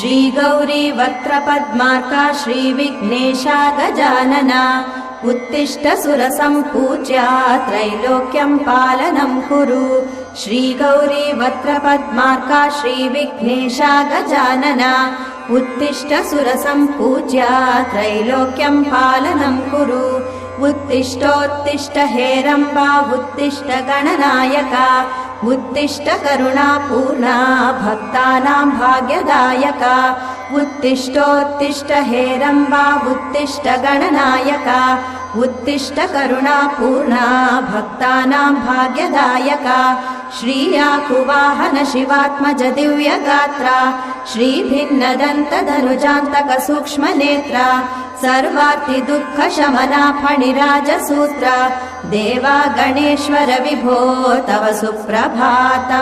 श्री गौरी वक्त्रपद्मार्का श्रीविघ्नेशा गजानना उत्तिष्ठ सुरसम्पूज्या त्रैलोक्यं पालनं कुरु। श्री गौरी वक्त्रपद्मार्का श्रीविघ्नेशा गजानना उत्तिष्ठ सुरसम्पूज्या त्रैलोक्यं पालनं कुरु। उत्तिष्ठोत्तिष्ठ हेरम्बा उत्तिष्ठ गणनायका उत्तिष्ठ करुणापूर्णा भक्तानां भाग्यदायका। उत्तिष्ठोत्तिष्ठ हेरम्बा उत्तिष्ठ गणनायका उत्तिष्ठ करुणापूर्णा भक्तानां भाग्यदायका। श्रीयाकुवाहन शिवात्मज दिव्यगात्रा श्रीभिन्नदन्तधनुजान्तक सूक्ष्मनेत्रा सर्वार्ति दुःख शमना फणिराजसूत्रा देवा गणेश्वर विभो तव सुप्रभातम्।